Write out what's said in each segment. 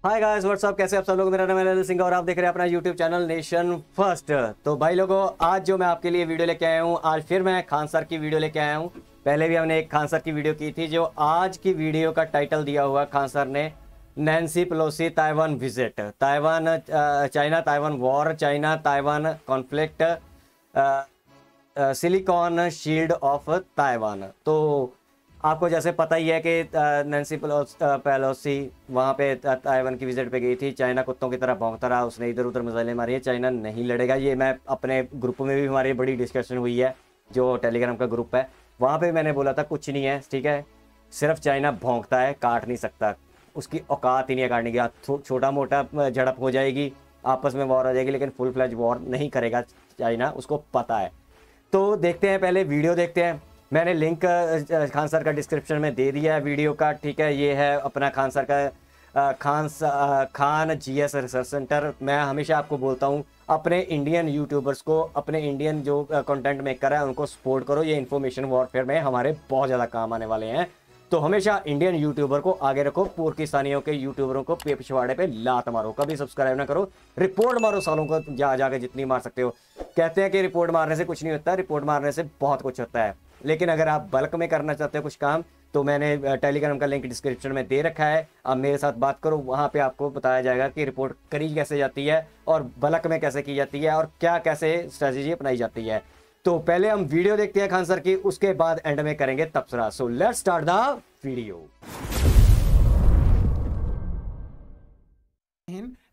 Hi guys what's up, कैसे आप सब लोग। मेरा नाम है ललित सिंह और आप देख रहे हैं अपना यूट्यूब चैनल नेशन फर्स्ट। तो भाई लोगों, आज जो मैं आपके लिए वीडियो लेके आया हूँ, आज फिर मैं खान सर की वीडियो लेके आया हूँ। पहले भी हमने एक खान सर की वीडियो की थी। जो आज की वीडियो का टाइटल दिया हुआ खान सर ने, Nancy Pelosi Taiwan visit, Taiwan China Taiwan war, China Taiwan conflict, silicon shield of Taiwan. तो आपको जैसे पता ही है कि नैन्सी पेलोसी वहाँ पे ताइवान की विजिट पे गई थी। चाइना कुत्तों की तरह भौंकता रहा, उसने इधर उधर मिसाइलें मारी है। चाइना नहीं लड़ेगा, ये मैं अपने ग्रुप में भी हमारी बड़ी डिस्कशन हुई है, जो टेलीग्राम का ग्रुप है वहाँ पे मैंने बोला था कुछ नहीं है, ठीक है, सिर्फ चाइना भौंकता है, काट नहीं सकता, उसकी औकात ही नहीं है काटने की। छोटा मोटा झड़प हो जाएगी, आपस में वॉर हो जाएगी, लेकिन फुल फ्लैज वॉर नहीं करेगा चाइना, उसको पता है। तो देखते हैं, पहले वीडियो देखते हैं। मैंने लिंक खान सर का डिस्क्रिप्शन में दे दिया है वीडियो का, ठीक है। ये है अपना खान सर का खान जीएस रिसर्च सेंटर। मैं हमेशा आपको बोलता हूँ, अपने इंडियन यूट्यूबर्स को, अपने इंडियन जो कंटेंट मेकर है उनको सपोर्ट करो। ये इन्फॉर्मेशन वॉरफेयर में हमारे बहुत ज़्यादा काम आने वाले हैं। तो हमेशा इंडियन यूट्यूबर को आगे रखो, पाकिस्तानियों के यूट्यूबरों को पिछवाड़े पे लात मारो, कभी सब्सक्राइब ना करो, रिपोर्ट मारो सालों को जाके जितनी मार सकते हो। कहते हैं कि रिपोर्ट मारने से कुछ नहीं होता, रिपोर्ट मारने से बहुत कुछ होता है। लेकिन अगर आप बल्क में करना चाहते हो कुछ काम, तो मैंने टेलीग्राम का लिंक डिस्क्रिप्शन में दे रखा है, आप मेरे साथ बात करो, वहाँ पे आपको बताया जाएगा कि रिपोर्ट करी कैसे जाती है और बल्क में कैसे की जाती है और क्या कैसे स्ट्रेटेजी अपनाई जाती है। तो पहले हम वीडियो देखते हैं खान सर की, उसके बाद एंड में करेंगे तबसरा। So let's start the video.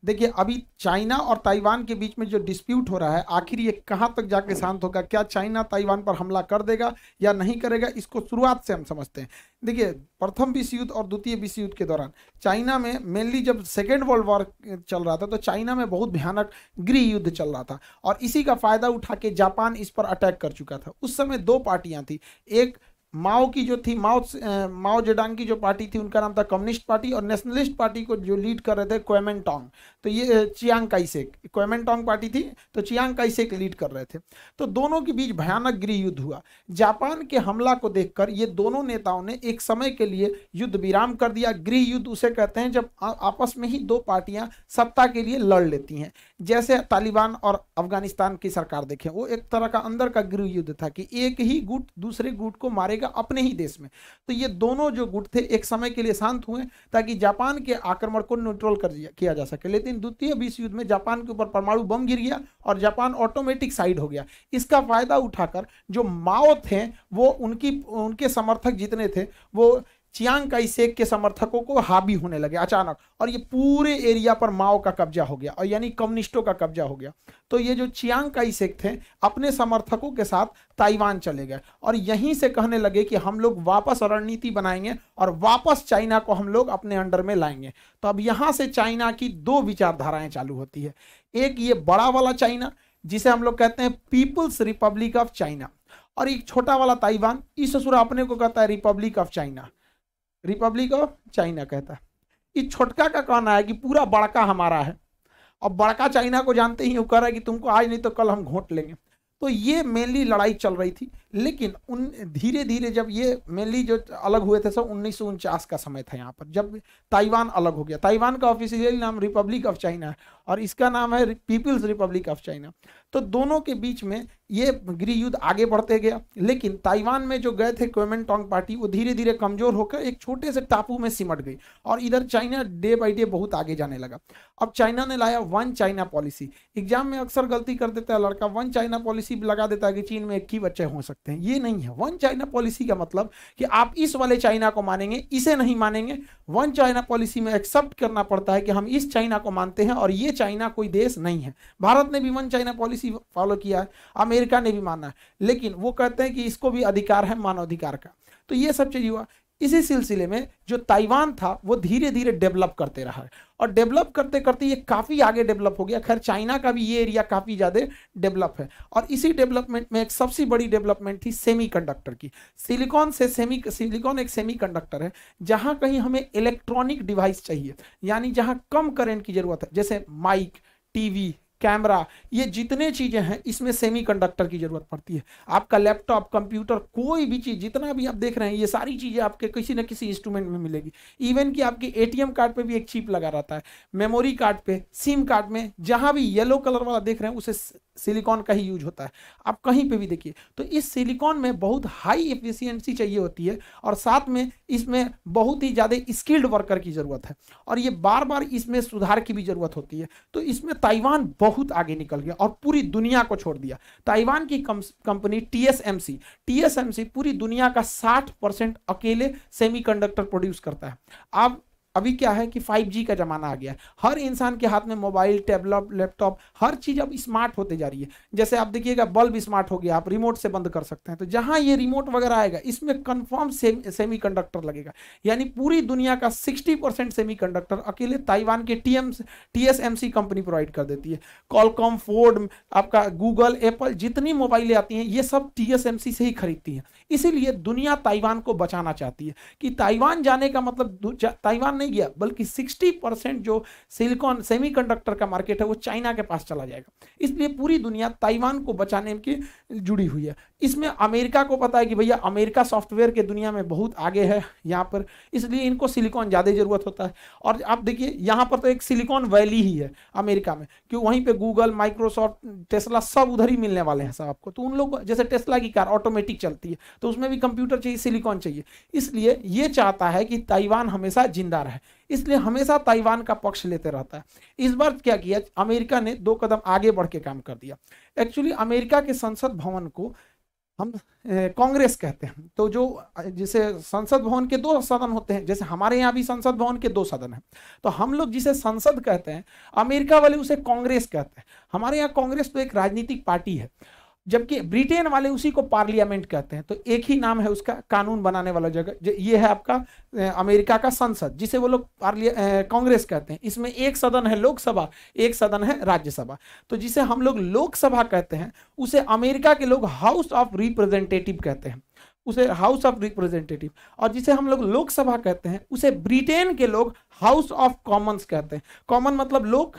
देखिए, अभी चाइना और ताइवान के बीच में जो डिस्प्यूट हो रहा है, आखिर ये कहां तक जाके शांत होगा? क्या चाइना ताइवान पर हमला कर देगा या नहीं करेगा? इसको शुरुआत से हम समझते हैं। देखिए, प्रथम विश्व युद्ध और द्वितीय विश्व युद्ध के दौरान चाइना में मेनली जब सेकेंड वर्ल्ड वॉर चल रहा था, तो चाइना में बहुत भयानक गृह युद्ध चल रहा था और इसी का फायदा उठा के जापान इस पर अटैक कर चुका था। उस समय दो पार्टियां थी, एक माओ की जो थी, माओ जेडांग की जो पार्टी थी उनका नाम था कम्युनिस्ट पार्टी, और नेशनलिस्ट पार्टी को जो लीड कर रहे थे क्वेमेंटोंग, तो ये चियांग काई शेक, क्वेमेंटोंग पार्टी थी तो चियांग काई शेक लीड कर रहे थे। तो दोनों के बीच भयानक गृह युद्ध हुआ। जापान के हमला को देखकर ये दोनों नेताओं ने एक समय के लिए युद्ध विराम कर दिया। गृह युद्ध उसे कहते हैं जब आपस में ही दो पार्टियां सत्ता के लिए लड़ लेती हैं। जैसे तालिबान और अफगानिस्तान की सरकार देखें, वो एक तरह का अंदर का गृह युद्ध था कि एक ही गुट दूसरे गुट को मारेगा अपने ही देश में। तो ये दोनों जो गुट थे एक समय के लिए शांत हुए ताकि जापान के आक्रमण को न्यूट्रल किया जा सके। लेकिन द्वितीय विश्व युद्ध में जापान के ऊपर परमाणु बम गिर गया और जापान ऑटोमेटिक साइड हो गया। इसका फायदा उठाकर जो माओ थे, वो उनके समर्थक जितने थे वो चियांग काई शेक के समर्थकों को हावी होने लगे अचानक, और ये पूरे एरिया पर माओ का कब्जा हो गया, और यानी कम्युनिस्टों का कब्जा हो गया। तो ये जो चियांग काई शेक थे अपने समर्थकों के साथ ताइवान चले गए और यहीं से कहने लगे कि हम लोग वापस रणनीति बनाएंगे और वापस चाइना को हम लोग अपने अंडर में लाएंगे। तो अब यहां से चाइना की दो विचारधाराएं चालू होती है। एक ये बड़ा वाला चाइना जिसे हम लोग कहते हैं पीपुल्स रिपब्लिक ऑफ चाइना, और एक छोटा वाला ताइवान, इस ससुरा अपने को कहता है Republic of China, Republic of China कहता है। इस छोटका का कहना है कि पूरा बड़का हमारा है, और बड़का चाइना को जानते ही वो कह रहा है कि तुमको आज नहीं तो कल हम घोंट लेंगे। तो ये मेनली लड़ाई चल रही थी। लेकिन उन धीरे धीरे जब ये मेनली जो अलग हुए थे सब 1949 का समय था यहाँ पर, जब ताइवान अलग हो गया। ताइवान का ऑफिशियल नाम रिपब्लिक ऑफ चाइना है और इसका नाम है पीपल्स रिपब्लिक ऑफ चाइना। तो दोनों के बीच में ये गृह युद्ध आगे बढ़ते गया। लेकिन ताइवान में जो गए थे क्वेमेंटोंग पार्टी, वो धीरे धीरे कमजोर होकर एक छोटे से टापू में सिमट गई और इधर चाइना डे बाई डे बहुत आगे जाने लगा। अब चाइना ने लाया वन चाइना पॉलिसी। एग्जाम में अक्सर गलती कर देता है लड़का, वन चाइना पॉलिसी लगा देता है कि चीन में एक ही बच्चे हो सकते हैं। ये नहीं है। वन चाइना पॉलिसी का मतलब कि आप इस वाले चाइना को मानेंगे, इसे नहीं मानेंगे। वन चाइना पॉलिसी में एक्सेप्ट करना पड़ता है कि हम इस चाइना को मानते हैं और ये चाइना कोई देश नहीं है। भारत ने भी वन चाइना पॉलिसी फॉलो किया है, अमेरिका ने भी माना है, लेकिन वो कहते हैं कि इसको भी अधिकार है मानवाधिकार का। तो ये सब चीज हुआ। इसी सिलसिले में जो ताइवान था वो धीरे धीरे डेवलप करते रहा है और डेवलप करते करते ये काफी आगे डेवलप हो गया। खैर, चाइना का भी ये एरिया काफी ज्यादा डेवलप है और इसी डेवलपमेंट में एक सबसे बड़ी डेवलपमेंट थी सेमीकंडक्टर की। सिलिकॉन एक सेमीकंडक्टर है। जहां कहीं हमें इलेक्ट्रॉनिक डिवाइस चाहिए, यानी जहां कम करंट की जरूरत है, जैसे माइक, टीवी, कैमरा, ये जितने चीजें हैं इसमें सेमीकंडक्टर की जरूरत पड़ती है। आपका लैपटॉप, कंप्यूटर, कोई भी चीज जितना भी आप देख रहे हैं ये सारी चीजें आपके किसी न किसी इंस्ट्रूमेंट में मिलेगी। इवन कि आपके एटीएम कार्ड पे भी एक चिप लगा रहता है, मेमोरी कार्ड पे, सिम कार्ड में, जहां भी येलो कलर वाला देख रहे हैं उसे सिलिकॉन का ही यूज होता है। आप कहीं पे भी देखिए तो इस सिलिकॉन में बहुत हाई एफिशिएंसी चाहिए होती है और साथ में इसमें बहुत ही ज्यादा स्किल्ड वर्कर की जरूरत है और ये बार बार इसमें सुधार की भी जरूरत होती है। तो इसमें ताइवान बहुत आगे निकल गया और पूरी दुनिया को छोड़ दिया। ताइवान की कंपनी टीएसएमसी पूरी दुनिया का 60% अकेले सेमीकंडक्टर प्रोड्यूस करता है। अब अभी क्या है कि 5G का जमाना आ गया है, हर इंसान के हाथ में मोबाइल, टैबलेट, लैपटॉप, हर चीज अब स्मार्ट होते जा रही है। जैसे आप देखिएगा बल्ब स्मार्ट हो गया, आप रिमोट से बंद कर सकते हैं। तो जहां ये रिमोट वगैरह आएगा इसमें कंफर्म सेमीकंडक्टर लगेगा, यानी पूरी दुनिया का 60% सेमीकंडक्टर अकेले ताइवान के टीएसएमसी कंपनी प्रोवाइड कर देती है। कॉलकॉम, फोर्ड, आपका गूगल, एप्पल, जितनी मोबाइलें आती हैं ये सब टीएसएमसी से ही खरीदती हैं। इसीलिए दुनिया ताइवान को बचाना चाहती है कि ताइवान जाने का मतलब ताइवान नहीं गया, बल्कि 60% जो सिलिकॉन सेमीकंडक्टर का मार्केट है वो चाइना के पास चला जाएगा। इसलिए पूरी दुनिया ताइवान को बचाने की जुड़ी हुई है। इसमें अमेरिका को पता है कि भैया अमेरिका सॉफ्टवेयर के दुनिया में बहुत आगे है यहाँ पर, इसलिए इनको सिलिकॉन ज़्यादा जरूरत होता है। और आप देखिए यहाँ पर तो एक सिलिकॉन वैली ही है अमेरिका में, कि वहीं पे गूगल, माइक्रोसॉफ्ट, टेस्ला सब उधर ही मिलने वाले हैं सब आपको। तो उन लोग जैसे टेस्ला की कार ऑटोमेटिक चलती है तो उसमें भी कंप्यूटर चाहिए, सिलिकॉन चाहिए। इसलिए ये चाहता है कि ताइवान हमेशा जिंदा रहे, इसलिए हमेशा ताइवान का पक्ष लेते रहता है। इस बार क्या किया, अमेरिका ने 2 कदम आगे बढ़ के काम कर दिया। एक्चुअली अमेरिका के संसद भवन को हम कांग्रेस कहते हैं। तो जो जिसे संसद भवन के 2 सदन होते हैं, जैसे हमारे यहाँ भी संसद भवन के 2 सदन हैं, तो हम लोग जिसे संसद कहते हैं अमेरिका वाले उसे कांग्रेस कहते हैं। हमारे यहाँ कांग्रेस तो एक राजनीतिक पार्टी है, जबकि ब्रिटेन वाले उसी को पार्लियामेंट कहते हैं। तो एक ही नाम है उसका, कानून बनाने वाला जगह। ये है आपका अमेरिका का संसद, जिसे वो लोग कांग्रेस कहते हैं। इसमें एक सदन है लोकसभा, एक सदन है राज्यसभा। तो जिसे हम लोग लोकसभा कहते हैं उसे अमेरिका के लोग हाउस ऑफ रिप्रेजेंटेटिव कहते हैं, उसे हाउस ऑफ रिप्रेजेंटेटिव। और जिसे हम लोग लोकसभा कहते हैं उसे ब्रिटेन के लोग हाउस ऑफ कॉमन्स कहते हैं। कॉमन मतलब लोक,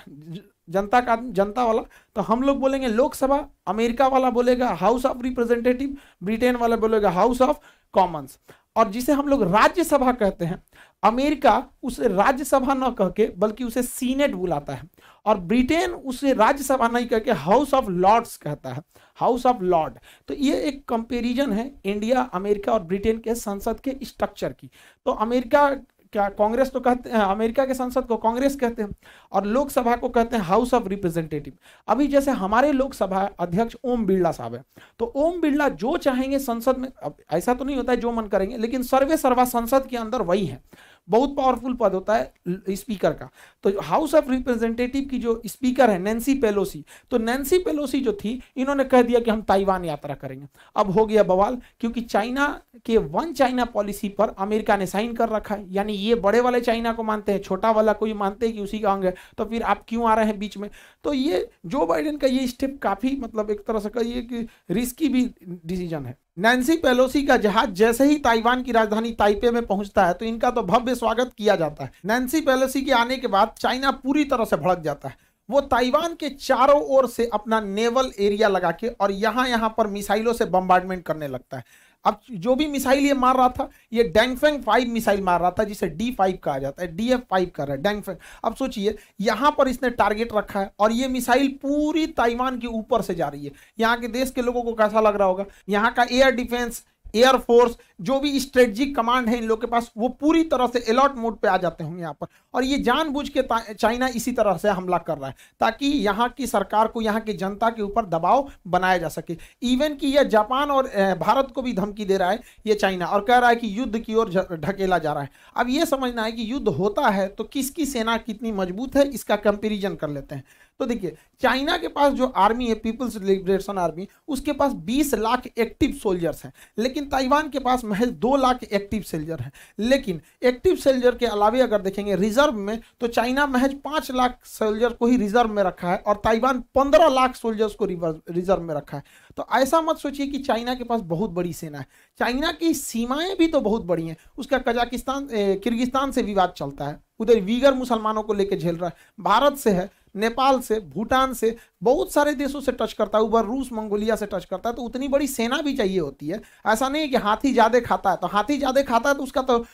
जनता का, जनता वाला। तो हम लोग बोलेंगे लोकसभा, अमेरिका वाला बोलेगा हाउस ऑफ रिप्रेजेंटेटिव, ब्रिटेन वाला बोलेगा हाउस ऑफ कॉमन्स। और जिसे हम लोग राज्यसभा कहते हैं, अमेरिका उसे राज्यसभा न कह के बल्कि उसे सीनेट बुलाता है, और ब्रिटेन उसे राज्यसभा नहीं कह के हाउस ऑफ लॉर्ड्स कहता है, हाउस ऑफ लॉर्ड। तो ये एक कंपैरिजन है इंडिया, अमेरिका और ब्रिटेन के संसद के स्ट्रक्चर की। तो अमेरिका क्या कांग्रेस तो कहते हैं, अमेरिका के संसद को कांग्रेस कहते हैं और लोकसभा को कहते हैं हाउस ऑफ रिप्रेजेंटेटिव। अभी जैसे हमारे लोकसभा अध्यक्ष ओम बिरला साहब है, तो ओम बिरला जो चाहेंगे संसद में, अब ऐसा तो नहीं होता है जो मन करेंगे, लेकिन सर्वे सर्वा संसद के अंदर वही है। बहुत पावरफुल पद होता है स्पीकर का। तो हाउस ऑफ रिप्रेजेंटेटिव की जो स्पीकर है नैन्सी पेलोसी, तो नैन्सी पेलोसी जो थी, इन्होंने कह दिया कि हम ताइवान यात्रा करेंगे। अब हो गया बवाल, क्योंकि चाइना के 1 चाइना पॉलिसी पर अमेरिका ने साइन कर रखा है। यानी ये बड़े वाले चाइना को मानते हैं, छोटा वाला कोई मानते हैं कि उसी का अंग है, तो फिर आप क्यों आ रहे हैं बीच में। तो ये जो बाइडेन का ये स्टेप काफी मतलब एक तरह से कहिए कि रिस्की भी डिसीजन है। नैन्सी पेलोसी का जहाज जैसे ही ताइवान की राजधानी ताइपे में पहुंचता है तो इनका तो भव्य स्वागत किया जाता है। नैन्सी पेलोसी के आने के बाद चाइना पूरी तरह से भड़क जाता है। वो ताइवान के चारों ओर से अपना नेवल एरिया लगा के और यहाँ पर मिसाइलों से बम्बार्डमेंट करने लगता है। अब जो भी मिसाइल ये मार रहा था, ये डैंगफेंग 5 मिसाइल मार रहा था, जिसे D5 कहा जाता है, DF5 कर रहा है डैंगफेंग। अब सोचिए यहाँ पर इसने टारगेट रखा है और ये मिसाइल पूरी ताइवान के ऊपर से जा रही है। यहाँ के देश के लोगों को कैसा लग रहा होगा, यहाँ का एयर डिफेंस, एयरफोर्स, जो भी स्ट्रेटेजिक कमांड है इन लोग के पास, वो पूरी तरह से अलर्ट मोड पे आ जाते होंगे यहाँ पर। और ये जानबूझ के चाइना इसी तरह से हमला कर रहा है ताकि यहाँ की सरकार को, यहाँ की जनता के ऊपर दबाव बनाया जा सके। इवन कि यह जापान और भारत को भी धमकी दे रहा है ये चाइना, और कह रहा है कि युद्ध की ओर ढकेला जा रहा है। अब ये समझना है कि युद्ध होता है तो किसकी सेना कितनी मजबूत है, इसका कंपेरिजन कर लेते हैं। तो देखिए चाइना के पास जो आर्मी है, पीपल्स लिबरेशन आर्मी, उसके पास 20 लाख एक्टिव सोल्जर्स हैं, लेकिन ताइवान के पास महज 2 लाख एक्टिव सोल्जर हैं। लेकिन एक्टिव सोल्जर के अलावा अगर देखेंगे रिजर्व में, तो चाइना महज 5 लाख सोल्जर को ही रिजर्व में रखा है और ताइवान 15 लाख सोल्जर्स को रिजर्व में रखा है। तो ऐसा मत सोचिए कि चाइना के पास बहुत बड़ी सेना है। चाइना की सीमाएं भी तो बहुत बड़ी हैं। उसका कजाकिस्तान, किर्गिस्तान से विवाद चलता है, उधर वीगर मुसलमानों को लेकर झेल रहा है। भारत से है, नेपाल से, भूटान से, बहुत सारे देशों से टच करता है, ऊपर रूस मंगोलिया से टच करता है। तो उतनी बड़ी सेना भी चाहिए होती है। ऐसा नहीं है कि हाथी ज्यादा खाता है, तो हाथी ज्यादा खाता है तो उसका तो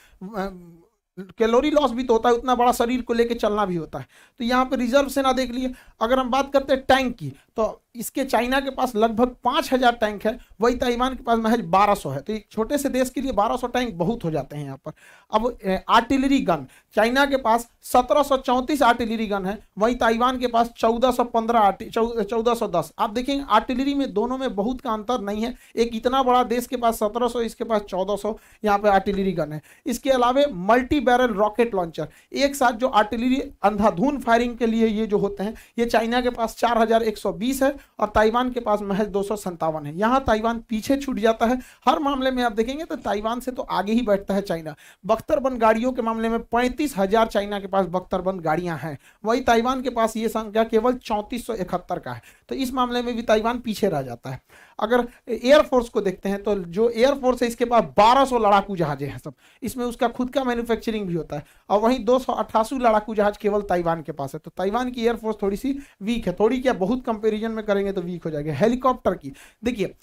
कैलोरी लॉस भी तो होता है, उतना बड़ा शरीर को लेके चलना भी होता है। तो यहाँ पे रिजर्व सेना देख लिए। अगर हम बात करते हैं टैंक की, तो इसके चाइना के पास लगभग 5000 टैंक है, वही ताइवान के पास महज 1200 है। तो एक छोटे से देश के लिए 1200 टैंक बहुत हो जाते हैं यहाँ पर। अब आर्टिलरी गन, चाइना के पास 1734 आर्टिलरी गन है, वही ताइवान के पास 1410। आप देखेंगे आर्टिलरी में दोनों में बहुत का अंतर नहीं है। एक इतना बड़ा देश के पास 1700, इसके पास 1400 यहाँ पे आर्टिलरी गन है। इसके अलावा मल्टी बैरल रॉकेट लॉन्चर, एक साथ जो आर्टिलरी अंधाधुंध फायरिंग के लिए ये जो होते हैं, ये चाइना के पास 4120 है और ताइवान के पास महज 257 है। यहां ताइवान पीछे छूट जाता है। हर मामले में आप देखेंगे तो ताइवान से तो आगे ही बैठता है चाइना। बख्तरबंद गाड़ियों के मामले में 35,000 चाइना के पास बख्तरबंद गाड़ियां हैं, वही ताइवान के पास ये संख्या केवल 3471 का है। तो इस मामले में भी ताइवान पीछे रह जाता है। अगर एयरफोर्स को देखते हैं तो जो एयरफोर्स है इसके पास 1200 लड़ाकू जहाजें हैं सब, इसमें उसका खुद का मैन्युफैक्चरिंग भी होता है। और वहीं 288 लड़ाकू जहाज केवल ताइवान के पास है। तो ताइवान की एयरफोर्स थोड़ी सी वीक है, थोड़ी क्या बहुत कंपैरिजन में करेंगे तो वीक हो जाएगी। हेलीकॉप्टर की देखिए,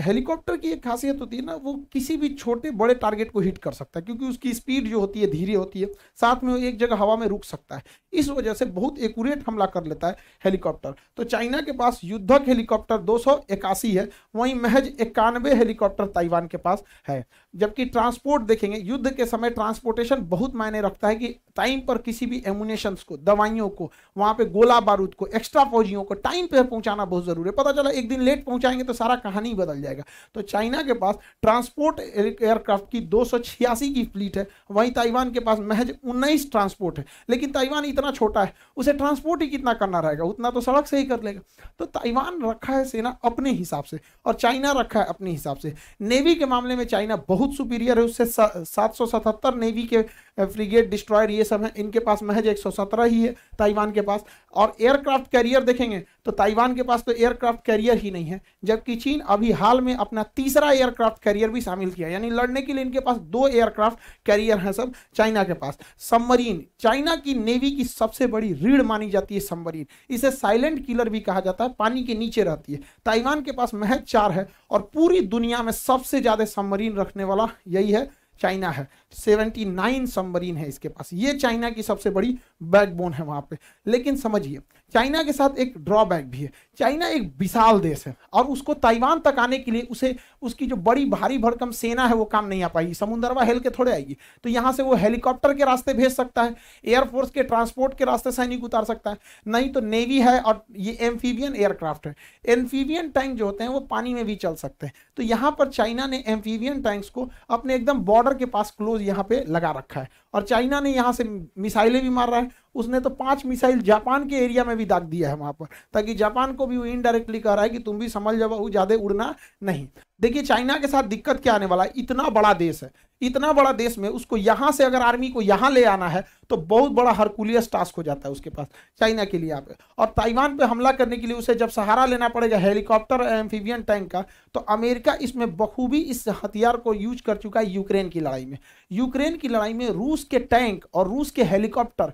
हेलीकॉप्टर की एक खासियत होती है ना, वो किसी भी छोटे बड़े टारगेट को हिट कर सकता है, क्योंकि उसकी स्पीड जो होती है धीरे होती है, साथ में वो एक जगह हवा में रुक सकता है। इस वजह से बहुत एक्यूरेट हमला कर लेता है हेलीकॉप्टर। तो चाइना के पास युद्धक हेलीकॉप्टर 281 है, वहीं महज 91 हेलीकॉप्टर ताइवान के पास है। जबकि ट्रांसपोर्ट देखेंगे, युद्ध के समय ट्रांसपोर्टेशन बहुत मायने रखता है कि टाइम पर किसी भी एमुनेशंस को, दवाइयों को, वहां पे गोला बारूद को, एक्स्ट्रा फौजियों को टाइम पर पहुंचाना बहुत जरूरी है। पता चला एक दिन लेट पहुंचाएंगे तो सारा कहानी बदल जाएगा। तो चाइना के पास ट्रांसपोर्ट एयरक्राफ्ट की 286 की फ्लीट है, वहीं ताइवान के पास महज 19 ट्रांसपोर्ट है। लेकिन ताइवान इतना छोटा है, उसे ट्रांसपोर्ट ही कितना करना रहेगा, उतना तो सड़क से ही कर लेगा। तो ताइवान रखा है सेना अपने हिसाब से और चाइना रखा है अपने हिसाब से। नेवी के मामले में चाइना बहुत सुपीरियर है, उससे 777 नेवी के फ्रिगेट, डिस्ट्रॉयर ये सब हैं, इनके पास महज 117 ही है ताइवान के पास। और एयरक्राफ्ट कैरियर देखेंगे तो ताइवान के पास तो एयरक्राफ्ट कैरियर ही नहीं है, जबकि चीन अभी हाल में अपना तीसरा एयरक्राफ्ट कैरियर भी शामिल किया, यानी लड़ने के लिए इनके पास 2 एयरक्राफ्ट कैरियर हैं सब चाइना के पास। सबमरीन, चाइना की नेवी की सबसे बड़ी रीढ़ मानी जाती है सबमरीन, इसे साइलेंट किलर भी कहा जाता है, पानी के नीचे रहती है। ताइवान के पास महज 4 है और पूरी दुनिया में सबसे ज्यादा सबमरीन रखने वाला यही है, चाइना है। 79 सबमरीन है इसके पास, ये चाइना की सबसे बड़ी बैकबोन है वहां पे। लेकिन समझिए चाइना के साथ एक ड्रॉबैक भी है, चाइना एक विशाल देश है और उसको ताइवान तक आने के लिए उसे उसकी जो बड़ी भारी भरकम सेना है वो काम नहीं आ पाएगी, समुद्रवा हेल के थोड़े आएगी। तो यहाँ से वो हेलीकॉप्टर के रास्ते भेज सकता है, एयरफोर्स के ट्रांसपोर्ट के रास्ते सैनिक उतार सकता है, नहीं तो नेवी है और ये एम्फीबियन एयरक्राफ्ट है। एम्फीबियन टैंक जो होते हैं वो पानी में भी चल सकते हैं। तो यहाँ पर चाइना ने एम्फीबियन टैंक्स को अपने एकदम बॉर्डर के पास क्लोज यहाँ पे लगा रखा है और चाइना ने यहाँ से मिसाइलें भी मार रहा है। उसने तो 5 मिसाइल जापान के एरिया में भी दाग दिया है वहां पर, ताकि जापान को भी वो इनडायरेक्टली कह रहा है कि तुम भी समझ जाओ, ज्यादा उड़ना नहीं। देखिए चाइना के साथ दिक्कत क्या आने वाला है, इतना बड़ा देश है, इतना बड़ा देश में उसको यहां से अगर आर्मी को यहां ले आना है तो बहुत बड़ा हरकुलियस टास्क हो जाता है उसके पास, चाइना के लिए यहाँ पे। और ताइवान पे हमला करने के लिए उसे जब सहारा लेना पड़ेगा हेलीकॉप्टर एम्फीबियन टैंक का, तो अमेरिका इसमें बखूबी इस हथियार को यूज कर चुका है यूक्रेन की लड़ाई में। यूक्रेन की लड़ाई में रूस के टैंक और रूस के हेलीकॉप्टर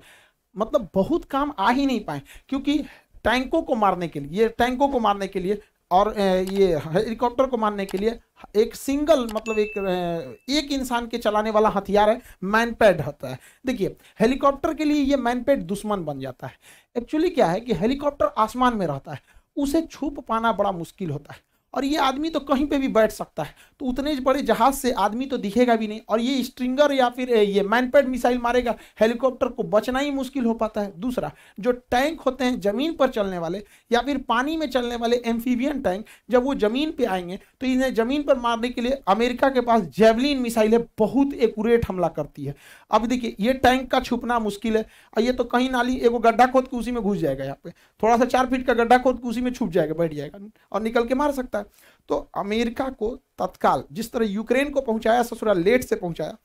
मतलब बहुत काम आ ही नहीं पाए, क्योंकि टैंकों को मारने के लिए, ये टैंकों को मारने के लिए और ये हेलीकॉप्टर को मारने के लिए एक सिंगल मतलब एक इंसान के चलाने वाला हथियार है, मैनपैड होता है। देखिए हेलीकॉप्टर के लिए ये मैनपैड दुश्मन बन जाता है। एक्चुअली क्या है कि हेलीकॉप्टर आसमान में रहता है, उसे छुप पाना बड़ा मुश्किल होता है और ये आदमी तो कहीं पे भी बैठ सकता है, तो उतने बड़े जहाज से आदमी तो दिखेगा भी नहीं और ये स्ट्रिंगर या फिर ये मैनपैड मिसाइल मारेगा, हेलीकॉप्टर को बचना ही मुश्किल हो पाता है। दूसरा, जो टैंक होते हैं जमीन पर चलने वाले या फिर पानी में चलने वाले एम्फीबियन टैंक, जब वो जमीन पे आएंगे तो इन्हें जमीन पर मारने के लिए अमेरिका के पास जेवलिन मिसाइल है, बहुत एक्यूरेट हमला करती है। अब देखिए ये टैंक का छुपना मुश्किल है और ये तो कहीं नाली एगो गड्ढा खोद के उसी में घुस जाएगा, यहाँ पे थोड़ा सा 4 फीट का गड्ढा खोद के उसी में छुप जाएगा, बैठ जाएगा और निकल के मार सकता है। तो अमेरिका को तत्काल जिस तरह यूक्रेन को पहुंचाया, ससुराल लेट से पहुंचाया,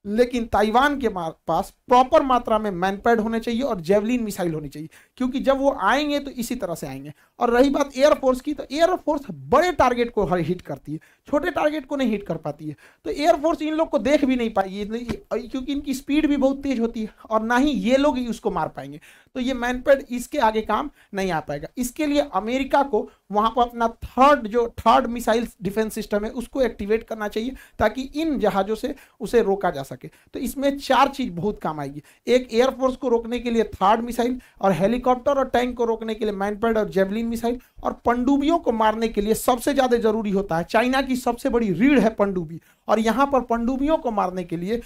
लेकिन ताइवान के पास प्रॉपर मात्रा में मैनपैड होने चाहिए और जेवलिन मिसाइल होनी चाहिए, क्योंकि जब वो आएंगे तो इसी तरह से आएंगे। और रही बात एयरफोर्स की, तो एयरफोर्स बड़े टारगेट को हिट करती है, छोटे टारगेट को नहीं हिट कर पाती है। तो एयरफोर्स इन लोग को देख भी नहीं पाएगी, क्योंकि इनकी स्पीड भी बहुत तेज होती है, और ना ही ये लोग ही उसको मार पाएंगे। तो ये मैनपैड इसके आगे काम नहीं आ पाएगा। इसके लिए अमेरिका को वहां पर अपना थर्ड मिसाइल डिफेंस सिस्टम है उसको एक्टिवेट करना चाहिए, ताकि इन जहाजों से उसे रोका जा सके। तो इसमें 4 चीज बहुत काम आएगी। एक, एयरफोर्स को रोकने के लिए थर्ड मिसाइल, और हेलीकॉप्टर और टैंक को रोकने के लिए मैनपैड और जेवलिन मिसाइल, और पनडुब्बियों को मारने के लिए सबसे ज्यादा जरूरी होता है, चाइना की सबसे बड़ी रीढ़ है पनडुब्बी, और यहां पर पनडुब्बियों को मारने के लिए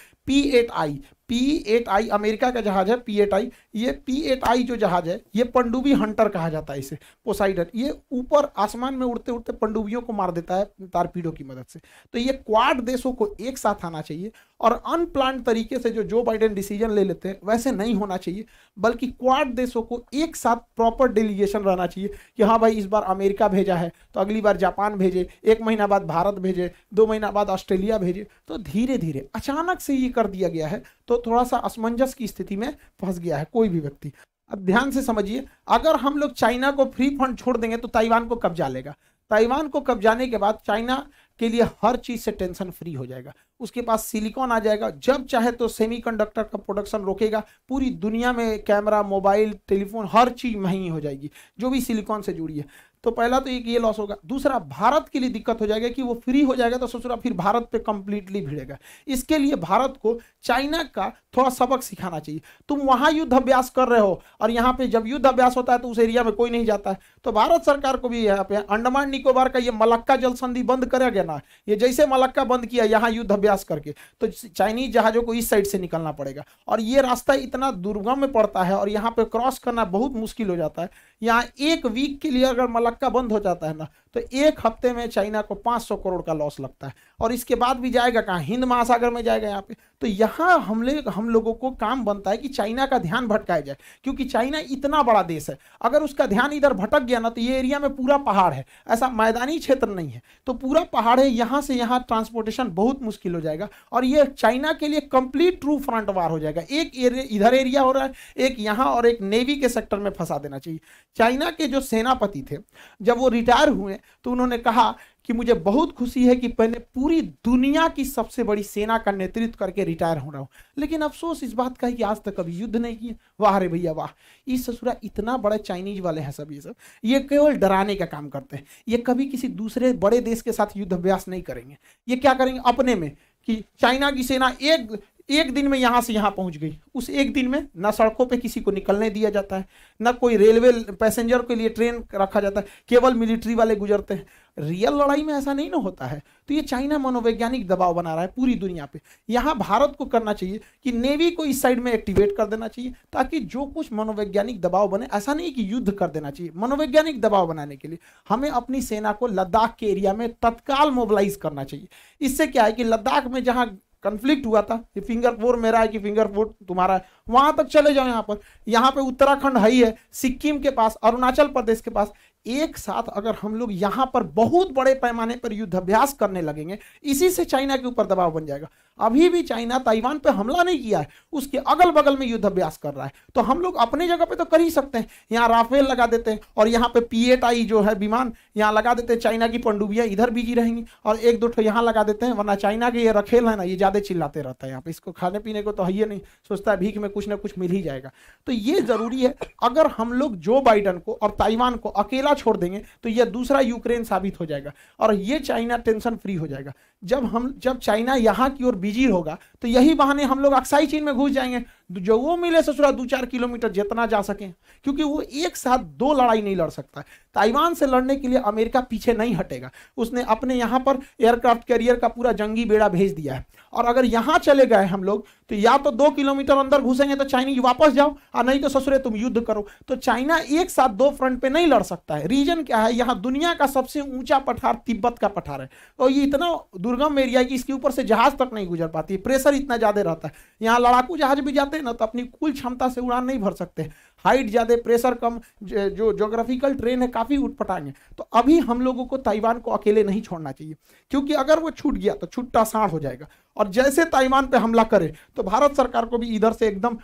P-8I अमेरिका का जहाज है P-8I। ये P-8I जो जहाज है ये पनडुब्बी हंटर कहा जाता है इसे, पोसाइडन। ये ऊपर आसमान में उड़ते उड़ते पनडुब्बियों को मार देता है टारपीडो की मदद से। तो ये क्वाड देशों को एक साथ आना चाहिए, और अनप्लान्ड तरीके से जो बाइडेन डिसीजन ले लेते हैं वैसे नहीं होना चाहिए, बल्कि क्वाड देशों को एक साथ प्रॉपर डेलीगेशन रहना चाहिए कि हाँ भाई इस बार अमेरिका भेजा है तो अगली बार जापान भेजे, 1 महीना बाद भारत भेजे, 2 महीना बाद ऑस्ट्रेलिया भेजे। तो धीरे धीरे अचानक से ये कर दिया गया है, तो थोड़ा सा असमंजस की स्थिति में फंस गया है कोई भी व्यक्ति। अब ध्यान से समझिए, अगर हम लोग चाइना को फ्री फंड छोड़ देंगे तो ताइवान को कब्जा लेगा। ताइवान को कब्जाने के बाद चाइना के लिए हर चीज से टेंशन फ्री हो जाएगा, उसके पास सिलिकॉन आ जाएगा, जब चाहे तो सेमीकंडक्टर का प्रोडक्शन रोकेगा। पूरी दुनिया में कैमरा, मोबाइल, टेलीफोन, हर चीज महंगी हो जाएगी जो भी सिलिकॉन से जुड़ी है। तो पहला तो एक ये लॉस होगा। दूसरा, भारत के लिए दिक्कत हो जाएगा कि वो फ्री हो जाएगा तो ससुरा फिर भारत पे कंप्लीटली भिड़ेगा। इसके लिए भारत को चाइना का थोड़ा सबक सिखाना चाहिए। तुम वहां युद्ध अभ्यास कर रहे हो और यहाँ पे जब युद्ध अभ्यास होता है तो उस एरिया में कोई नहीं जाता है। तो भारत सरकार को भी यहाँ पे अंडमान निकोबार का ये मलक्का जल संधि बंद करेगा ना, ये जैसे मलक्का बंद किया यहाँ युद्ध अभ्यास करके, तो चाइनीज जहाजों को इस साइड से निकलना पड़ेगा। और ये रास्ता इतना दुर्गम में पड़ता है और यहाँ पे क्रॉस करना बहुत मुश्किल हो जाता है। यहाँ 1 वीक के लिए अगर मलक्का बंद हो जाता है ना, तो 1 हफ्ते में चाइना को 500 करोड़ का लॉस लगता है। और इसके बाद भी जाएगा कहाँ? हिंद महासागर में जाएगा यहाँ पे। तो यहाँ हम लोगों को काम बनता है कि चाइना का ध्यान भटकाया जाए, क्योंकि चाइना इतना बड़ा देश है, अगर उसका ध्यान इधर भटक गया ना तो ये एरिया में पूरा पहाड़ है, ऐसा मैदानी क्षेत्र नहीं है, तो पूरा पहाड़ है, यहाँ से यहाँ ट्रांसपोर्टेशन बहुत मुश्किल हो जाएगा। और ये चाइना के लिए कंप्लीट ट्रू फ्रंट वार हो जाएगा। एक इधर एरिया हो रहा है, एक यहाँ, और एक नेवी के सेक्टर में फंसा देना चाहिए। चाइना के जो सेनापति थे जब वो रिटायर हुए तो उन्होंने कहा कि मुझे बहुत खुशी है कि मैंने पूरी दुनिया की सबसे बड़ी सेना का नेतृत्व करके रिटायर हो रहा हूं। लेकिन अफसोस इस बात का है कि आज तक कभी युद्ध नहीं किए। वाह रे भैया वाह, इस ससुरा इतना बड़ा चाइनीज वाले हैं सब, ये केवल डराने का काम करते हैं। ये कभी किसी दूसरे बड़े देश के साथ युद्ध अभ्यास नहीं करेंगे। ये क्या करेंगे अपने में, कि चाइना की सेना एक दिन में यहां से यहां पहुंच गई, उस एक दिन में ना सड़कों पे किसी को निकलने दिया जाता है, ना कोई रेलवे पैसेंजर के लिए ट्रेन रखा जाता है, केवल मिलिट्री वाले गुजरते हैं। रियल लड़ाई में ऐसा नहीं ना होता है। तो ये चाइना मनोवैज्ञानिक दबाव बना रहा है पूरी दुनिया पे। यहाँ भारत को करना चाहिए कि नेवी को इस साइड में एक्टिवेट कर देना चाहिए, ताकि जो कुछ मनोवैज्ञानिक दबाव बने, ऐसा नहीं कि युद्ध कर देना चाहिए। मनोवैज्ञानिक दबाव बनाने के लिए हमें अपनी सेना को लद्दाख के एरिया में तत्काल मोबिलाइज करना चाहिए। इससे क्या है कि लद्दाख में जहां कन्फ्लिक्ट हुआ था, ये फिंगर 4 मेरा है कि फिंगर 4 तुम्हारा है, वहां तक चले जाओ। यहाँ पे उत्तराखंड है ही है, सिक्किम के पास, अरुणाचल प्रदेश के पास। एक साथ अगर हम लोग यहाँ पर बहुत बड़े पैमाने पर युद्ध अभ्यास करने लगेंगे, इसी से चाइना के ऊपर दबाव बन जाएगा। अभी भी चाइना ताइवान पे हमला नहीं किया है, उसके अगल बगल में युद्ध अभ्यास कर रहा है। तो हम लोग अपने जगह पे तो कर ही सकते हैं, यहाँ राफेल लगा देते हैं और यहाँ पे P-8I जो है विमान यहाँ लगा देते हैं। चाइना की पनडुब्बियां इधर बिजी रहेंगी और 1-2 ठो यहाँ लगा देते हैं, वरना चाइना के ये रखेल है ना, ये ज्यादा चिल्लाते रहता है यहाँ पे। इसको खाने पीने को तो है ही नहीं, सोचता है भीख में कुछ ना कुछ मिल ही जाएगा। तो ये जरूरी है। अगर हम लोग जो बाइडन को और ताइवान को अकेला छोड़ देंगे तो यह दूसरा यूक्रेन साबित हो जाएगा और ये चाइना टेंशन फ्री हो जाएगा। जब चाइना यहाँ की ओर बिजी होगा तो यही बहाने हम लोग अक्साई चीन में घुस जाएंगे, जो वो मिले ससुरा 2-4 किलोमीटर जितना जा सके, क्योंकि वो एक साथ 2 लड़ाई नहीं लड़ सकता। ताइवान से लड़ने के लिए अमेरिका पीछे नहीं हटेगा। उसने अपने यहाँ पर एयरक्राफ्ट कैरियर का पूरा जंगी बेड़ा भेज दिया है। और अगर यहाँ चले गए हम लोग तो या तो 2 किलोमीटर अंदर घुसेंगे तो चाइनीज वापस जाओ, और नहीं तो ससुरे तुम युद्ध करो। तो चाइना एक साथ 2 फ्रंट पे नहीं लड़ सकता है। रीजन क्या है, यहाँ दुनिया का सबसे ऊंचा पठार तिब्बत का पठार है और ये इतना दुर्गम एरिया है कि इसके ऊपर से जहाज तक नहीं गुजर पाती, प्रेशर इतना ज्यादा रहता है। यहाँ लड़ाकू जहाज भी जाते हैं हैं ना तो अपनी कुल क्षमता से उड़ान नहीं भर सकते। हाइट ज़्यादा, प्रेशर कम, जो ज्योग्राफिकल ट्रेन है काफ़ी उठपटांगे। तो अभी हम लोगों को ताइवान को अकेले नहीं छोड़ना चाहिए, क्योंकि अगर वो छूट गया तो छुट्टा साढ़ हो जाएगा। और जैसे ताइवान पे हमला करे तो भारत सरकार को भी इधर से एकदम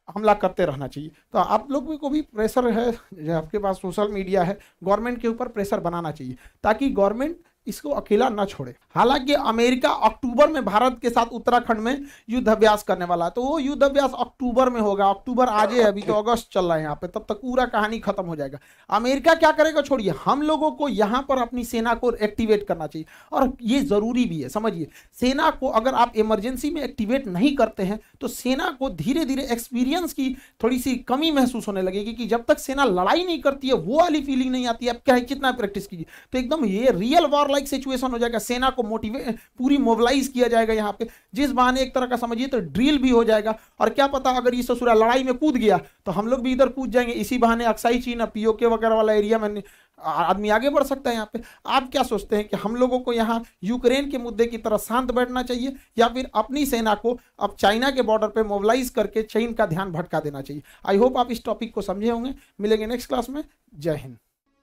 हमला करते रहना चाहिए। तो आप लोगों को भी प्रेशर है, जो आपके पास सोशल मीडिया है, गवर्नमेंट के ऊपर प्रेशर बनाना चाहिए ताकि गवर्नमेंट इसको अकेला न छोड़े। हालांकि अमेरिका अक्टूबर में भारत के साथ उत्तराखंड में युद्ध अभ्यास करने वाला है, तो वो युद्ध अभ्यास अक्टूबर में होगा। अक्टूबर आज है, अभी तो अगस्त चल रहा है यहाँ पे, तब तक पूरा कहानी खत्म हो जाएगा। अमेरिका क्या करेगा छोड़िए, हम लोगों को यहाँ पर अपनी सेना को एक्टिवेट करना चाहिए। और ये जरूरी भी है, समझिए, सेना को अगर आप इमरजेंसी में एक्टिवेट नहीं करते हैं तो सेना को धीरे धीरे एक्सपीरियंस की थोड़ी सी कमी महसूस होने लगेगी कि जब तक सेना लड़ाई नहीं करती है वो वाली फीलिंग नहीं आती है। आप क्या कितना प्रैक्टिस कीजिए, तो एकदम ये रियल वॉर लाइक सिचुएशन हो जाएगा। सेना को मोटिवेट पूरी मोबिलाइज किया जाएगा यहाँ पे, जिस बहाने एक तरह का समझिए तो ड्रिल भी हो जाएगा। और क्या पता अगर ये ससुरा लड़ाई में कूद गया तो हम लोग भी इधर कूद जाएंगे, इसी बहाने अक्साई चीन, पीओके वगैरह वाला एरिया में आदमी आगे बढ़ सकता है यहाँ पे। आप क्या सोचते हैं कि हम लोगों को यहाँ यूक्रेन के मुद्दे की तरह शांत बैठना चाहिए या फिर अपनी सेना को अब चाइना के बॉर्डर पे मोबिलाइज करके चीन का ध्यान भटका देना चाहिए? आई होप आप इस टॉपिक को समझे होंगे। मिलेंगे नेक्स्ट क्लास में। जय हिंद।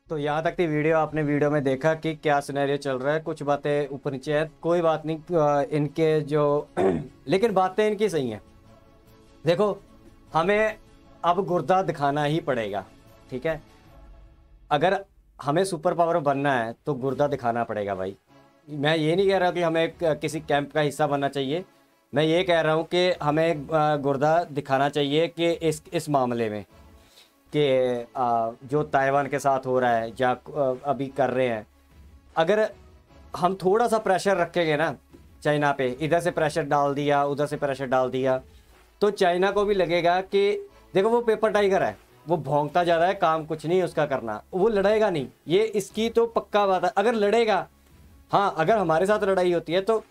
तो यहाँ तक की वीडियो आपने वीडियो में देखा कि क्या सिनेरियो चल रहा है, कुछ बातें ऊपर नीचे है, कोई बात नहीं, इनके जो लेकिन बातें इनकी सही हैं। देखो, हमें अब गुर्दा दिखाना ही पड़ेगा, ठीक है। अगर हमें सुपर पावर बनना है तो गुर्दा दिखाना पड़ेगा भाई। मैं ये नहीं कह रहा कि हमें किसी कैंप का हिस्सा बनना चाहिए, मैं ये कह रहा हूँ कि हमें गुर्दा दिखाना चाहिए कि इस मामले में कि जो ताइवान के साथ हो रहा है या अभी कर रहे हैं, अगर हम थोड़ा सा प्रेशर रखेंगे ना चाइना पे, इधर से प्रेशर डाल दिया, उधर से प्रेशर डाल दिया, तो चाइना को भी लगेगा कि देखो वो पेपर टाइगर है, वो भौंकता जा रहा है, काम कुछ नहीं उसका करना, वो लड़ेगा नहीं, ये इसकी तो पक्का बात है। अगर लड़ेगा, हाँ, अगर हमारे साथ लड़ाई होती है तो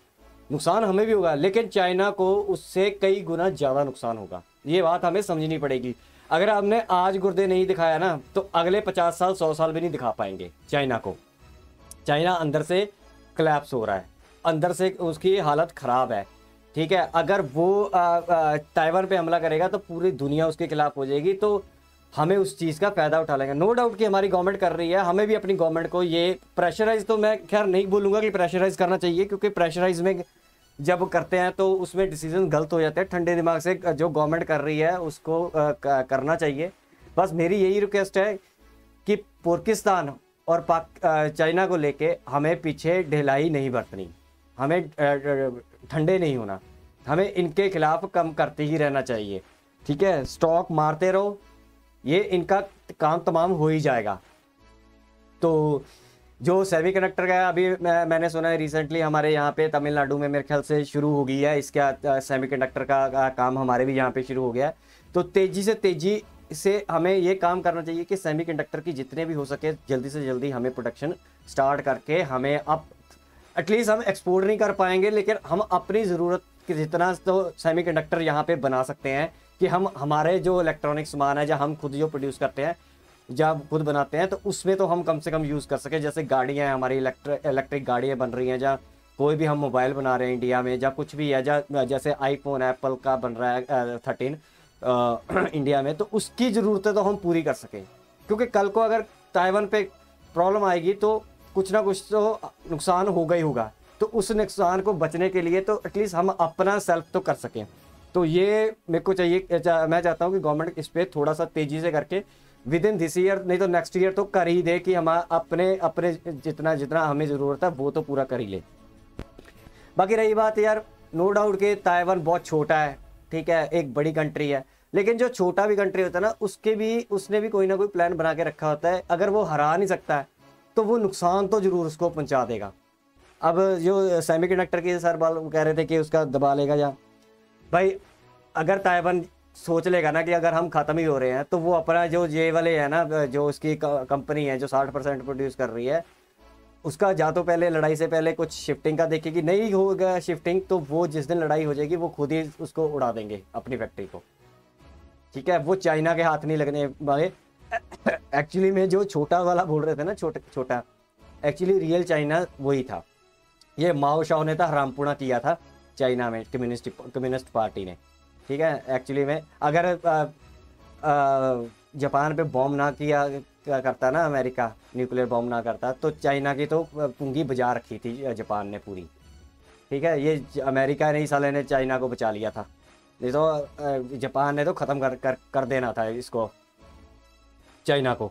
नुकसान हमें भी होगा, लेकिन चाइना को उससे कई गुना ज़्यादा नुकसान होगा। ये बात हमें समझनी पड़ेगी। अगर हमने आज गुर्दे नहीं दिखाया ना तो अगले 50 साल 100 साल भी नहीं दिखा पाएंगे चाइना को। चाइना अंदर से कोलैप्स हो रहा है, अंदर से उसकी हालत ख़राब है, ठीक है। अगर वो ताइवान पे हमला करेगा तो पूरी दुनिया उसके खिलाफ हो जाएगी, तो हमें उस चीज़ का फ़ायदा उठा लेंगे। नो डाउट कि हमारी गवर्नमेंट कर रही है, हमें भी अपनी गवर्नमेंट को ये प्रेशराइज, तो मैं खैर नहीं बोलूँगा कि प्रेशराइज करना चाहिए, क्योंकि प्रेशराइज में जब करते हैं तो उसमें डिसीजन गलत हो जाते हैं। ठंडे दिमाग से जो गवर्नमेंट कर रही है उसको करना चाहिए। बस मेरी यही रिक्वेस्ट है कि पाकिस्तान और चाइना को लेके हमें पीछे ढिलाई नहीं बरतनी, हमें ठंडे नहीं होना, हमें इनके खिलाफ कम करते ही रहना चाहिए, ठीक है। स्टॉक मारते रहो, ये इनका काम तमाम हो ही जाएगा। तो जो सेमीकंडक्टर का अभी मैंने सुना है रिसेंटली हमारे यहाँ पे तमिलनाडु में मेरे ख्याल से शुरू हो गई है, इसका सेमीकंडक्टर का काम हमारे भी यहाँ पे शुरू हो गया है। तो तेज़ी से हमें ये काम करना चाहिए कि सेमीकंडक्टर की जितने भी हो सके जल्दी से जल्दी हमें प्रोडक्शन स्टार्ट करके हमें अब एटलीस्ट हम एक्सपोर्ट नहीं कर पाएंगे, लेकिन हम अपनी ज़रूरत के जितना तो सेमीकंडक्टर यहाँ पे बना सकते हैं कि हम हमारे जो इलेक्ट्रॉनिक सामान है, जहाँ हम खुद जो प्रोड्यूस करते हैं, जब खुद बनाते हैं, तो उसमें तो हम कम से कम यूज़ कर सकें। जैसे गाड़ियाँ हैं हमारी, इलेक्ट्रिक गाड़ियाँ बन रही हैं, जहाँ कोई भी हम मोबाइल बना रहे हैं इंडिया में, जहाँ कुछ भी है, जैसे आईफोन एप्पल का बन रहा है 13 इंडिया में, तो उसकी ज़रूरतें तो हम पूरी कर सकें। क्योंकि कल को अगर ताइवान पे प्रॉब्लम आएगी तो कुछ ना कुछ तो नुकसान होगा ही होगा, तो उस नुकसान को बचने के लिए तो एटलीस्ट हम अपना सेल्फ तो कर सकें। तो ये मेरे को चाहिए, मैं चाहता हूँ कि गवर्नमेंट इस पर थोड़ा सा तेज़ी से करके विद इन दिस ईयर, नहीं तो नेक्स्ट ईयर तो कर ही दे कि हम अपने जितना जितना हमें ज़रूरत है वो तो पूरा कर ही ले। बाकी रही बात यार, नो डाउट कि ताइवान बहुत छोटा है, ठीक है, एक बड़ी कंट्री है, लेकिन जो छोटा भी कंट्री होता है ना, उसने भी कोई ना कोई प्लान बना के रखा होता है। अगर वो हरा नहीं सकता है तो वो नुकसान तो ज़रूर उसको पहुँचा देगा। अब जो सेमीकंडक्टर की सर बाल कह रहे थे कि उसका दबा लेगा, या भाई अगर ताइवान सोच लेगा ना कि अगर हम ख़त्म ही हो रहे हैं, तो वो अपना जो ये वाले है ना, जो उसकी कंपनी है जो 60% प्रोड्यूस कर रही है, उसका जा तो पहले लड़ाई से पहले कुछ शिफ्टिंग का देखेगी, नहीं होगा शिफ्टिंग तो वो जिस दिन लड़ाई हो जाएगी वो खुद ही उसको उड़ा देंगे अपनी फैक्ट्री को, ठीक है। वो चाइना के हाथ नहीं लगने वाले। एक्चुअली में जो छोटा वाला बोल रहे थे ना, छोटा एक्चुअली रियल चाइना वही था। ये माओ शाओ ने था हरामपुना किया था चाइना में, कम्युनिस्ट पार्टी ने, ठीक है। एक्चुअली में अगर जापान पे बॉम्ब ना किया करता ना, अमेरिका न्यूक्लियर बॉम्ब ना करता, तो चाइना की तो पूंगी बजा रखी थी जापान ने पूरी। ठीक है, ये अमेरिका ने ही साले ने चाइना को बचा लिया था, नहीं तो जापान ने तो ख़त्म कर देना था इसको, चाइना को।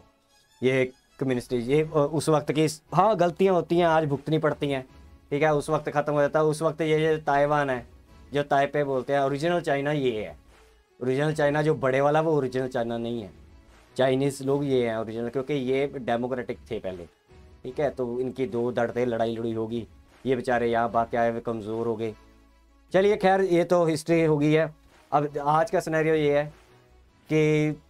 ये कम्युनिस्ट, ये उस वक्त की, हाँ गलतियाँ होती हैं, आज भुगतनी पड़ती हैं। ठीक है, उस वक्त ख़त्म हो जाता है। उस वक्त ये ताइवान है जो ताइपे बोलते हैं, ओरिजिनल चाइना ये है। ओरिजिनल चाइना जो बड़े वाला, वो ओरिजिनल चाइना नहीं है। चाइनीज़ लोग ये हैं ओरिजिनल, क्योंकि ये डेमोक्रेटिक थे पहले। ठीक है, तो इनकी दो दड़ थे, लड़ाई लड़ी होगी, ये बेचारे यहाँ बाकी आए हुए कमज़ोर हो गए। चलिए खैर, ये तो हिस्ट्री हो गई है। अब आज का सिनेरियो ये है कि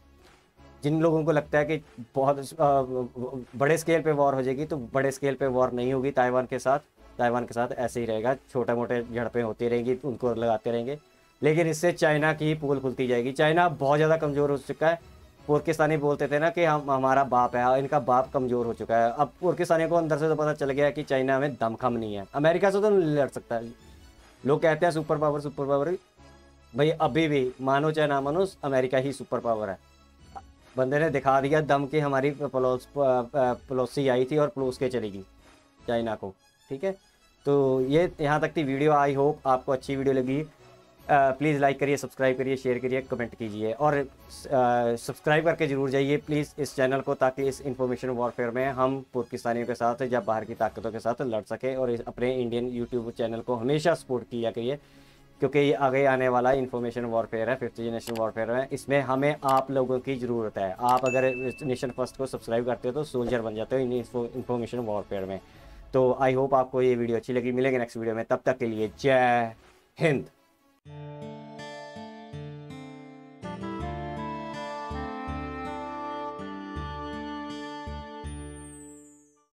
जिन लोगों को लगता है कि बहुत बड़े स्केल पे वॉर हो जाएगी, तो बड़े स्केल पे वॉर नहीं होगी ताइवान के साथ। ताइवान के साथ ऐसे ही रहेगा, छोटे मोटे झड़पें होती रहेंगी, उनको लगाते रहेंगे, लेकिन इससे चाइना की पोल खुलती जाएगी। चाइना बहुत ज़्यादा कमज़ोर हो चुका है। पाकिस्तानी बोलते थे ना कि हम हमारा बाप है, इनका बाप कमज़ोर हो चुका है। अब पाकिस्तानियों को अंदर से तो पता चल गया कि चाइना में दमखम नहीं है, अमेरिका से तो नहीं लड़ सकता है। लोग कहते हैं सुपर पावर, भाई अभी भी मानो चाहे ना मानो, अमेरिका ही सुपर पावर है। बंदे ने दिखा दिया दम कि हमारी पड़ोसी आई थी और पड़ोस के चली गई चाइना को। ठीक है, तो ये यहाँ तक थी वीडियो। आई होप आपको अच्छी वीडियो लगी। प्लीज़ लाइक करिए, सब्सक्राइब करिए, शेयर करिए, कमेंट कीजिए, और सब्सक्राइब करके ज़रूर जाइए प्लीज़ इस चैनल को, ताकि इस इंफॉर्मेशन वॉरफेयर में हम पाकिस्तानियों के साथ या बाहर की ताकतों के साथ लड़ सकें। और अपने इंडियन यूट्यूब चैनल को हमेशा सपोर्ट किया करिए, क्योंकि ये आगे आने वाला इंफॉर्मेशन वॉरफेयर है, 5th जनरेशन वॉरफेयर है। इसमें हमें आप लोगों की ज़रूरत है। आप अगर नेशन फर्स्ट को सब्सक्राइब करते हो तो सोल्जर बन जाते हो इंफॉर्मेशन वॉरफेयर में। तो आई होप आपको ये वीडियो अच्छी लगी। मिलेंगे नेक्स्ट वीडियो में, तब तक के लिए जय हिंद।